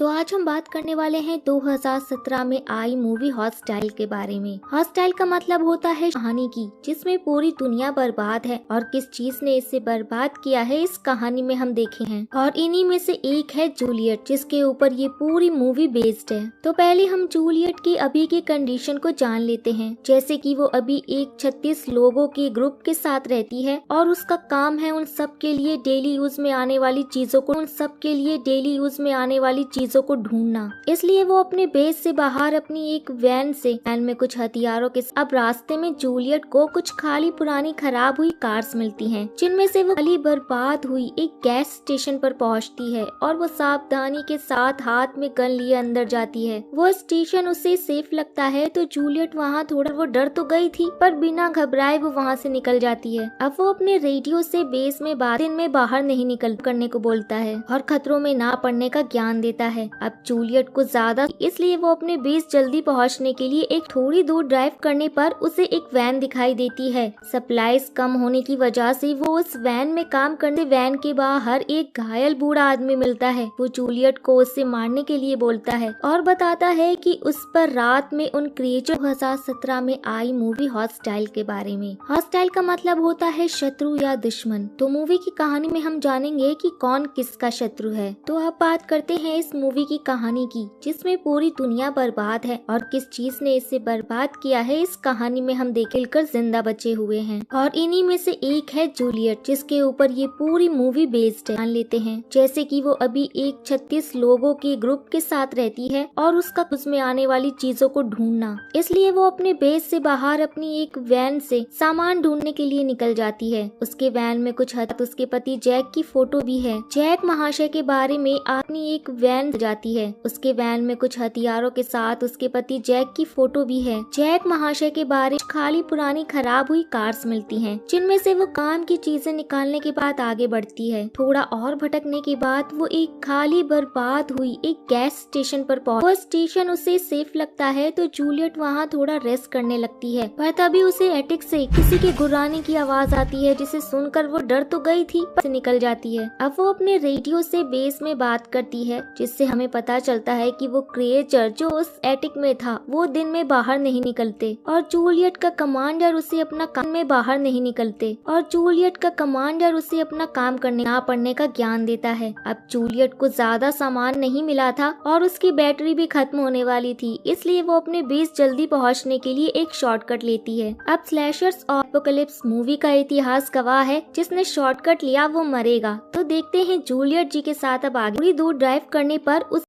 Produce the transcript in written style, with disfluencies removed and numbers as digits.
तो आज हम बात करने वाले हैं 2017 में आई मूवी हॉस्टाइल के बारे में। हॉस्टाइल का मतलब होता है कहानी की जिसमें पूरी दुनिया बर्बाद है और किस चीज ने इसे बर्बाद किया है इस कहानी में हम देखे हैं। और इन्हीं में से एक है जूलियट जिसके ऊपर ये पूरी मूवी बेस्ड है। तो पहले हम जूलियट की अभी की कंडीशन को जान लेते हैं। जैसे कि वो अभी एक 36 लोगों के ग्रुप के साथ रहती है और उसका काम है उन सब के लिए डेली यूज में आने वाली चीजों को ढूंढना। इसलिए वो अपने बेस से बाहर अपनी एक वैन में कुछ हथियारों के अब रास्ते में जूलियट को कुछ खाली पुरानी खराब हुई कार्स मिलती हैं, जिनमें से वो खाली बर्बाद हुई एक गैस स्टेशन पर पहुंचती है और वो सावधानी के साथ हाथ में गन लिए अंदर जाती है। वो स्टेशन उसे सेफ लगता है तो जूलियट वहाँ थोड़ा वो डर तो गई थी पर बिना घबराए वो वहाँ से निकल जाती है। अब वो अपने रेडियो से बेस में दिन में बाहर नहीं निकल करने को बोलता है और खतरों में ना पड़ने का ज्ञान देता है। अब जूलियट को ज्यादा इसलिए वो अपने बेस जल्दी पहुंचने के लिए एक थोड़ी दूर ड्राइव करने पर उसे एक वैन दिखाई देती है। सप्लाईज कम होने की वजह से वो उस वैन में काम करने वैन के बाहर एक घायल बूढ़ा आदमी मिलता है। वो जूलियट को उससे मारने के लिए बोलता है और बताता है कि उस पर रात में उन क्रिएचर 2017 में आई मूवी हॉस्टाइल के बारे में। हॉस्टाइल का मतलब होता है शत्रु या दुश्मन। तो मूवी की कहानी में हम जानेंगे कि कौन किसका शत्रु है। तो अब बात करते हैं इस मूवी की कहानी की जिसमें पूरी दुनिया बर्बाद है और किस चीज ने इसे बर्बाद किया है इस कहानी में हम देखकर जिंदा बचे हुए हैं। और इन्हीं में से एक है जूलियट जिसके ऊपर ये पूरी मूवी बेस्ड है। जान लेते हैं। जैसे कि वो अभी एक 36 लोगों के ग्रुप के साथ रहती है और उसका उसमें आने वाली चीजों को ढूंढना। इसलिए वो अपने बेस से बाहर अपनी एक वैन से सामान ढूंढने के लिए निकल जाती है। उसके वैन में कुछ उसके पति जैक की फोटो भी है। जैक महाशय के बारे में अपनी एक वैन जाती है। उसके वैन में कुछ हथियारों के साथ उसके पति जैक की फोटो भी है। जैक महाशय के बारे में खाली पुरानी खराब हुई कार्स मिलती हैं, जिनमें से वो काम की चीजें निकालने के बाद आगे बढ़ती है। थोड़ा और भटकने के बाद वो एक खाली बर्बाद हुई एक गैस स्टेशन पर पहुंच। वो स्टेशन उसे सेफ लगता है तो जूलियट वहाँ थोड़ा रेस्ट करने लगती है। पर तभी उसे एटिक से किसी के गुर्राने की आवाज आती है जिसे सुनकर वो डर तो गई थी पर निकल जाती है। अब वो अपने रेडियो से बेस में बात करती है जिससे हमें पता चलता है कि वो क्रिएचर जो उस एटिक में था वो दिन में बाहर नहीं निकलते और जूलियट का कमांडर उसे अपना काम करने ना पड़ने का ज्ञान देता है। अब जूलियट को ज्यादा सामान नहीं मिला था और उसकी बैटरी भी खत्म होने वाली थी, इसलिए वो अपने बेस जल्दी पहुंचने के लिए एक शॉर्टकट लेती है। अब स्लैशर्स और एपोकलिप्स मूवी का इतिहास गवाह है, जिसने शॉर्टकट लिया वो मरेगा। तो देखते हैं जूलियट जी के साथ अब आगे। थोड़ी दूर ड्राइव करने पर उस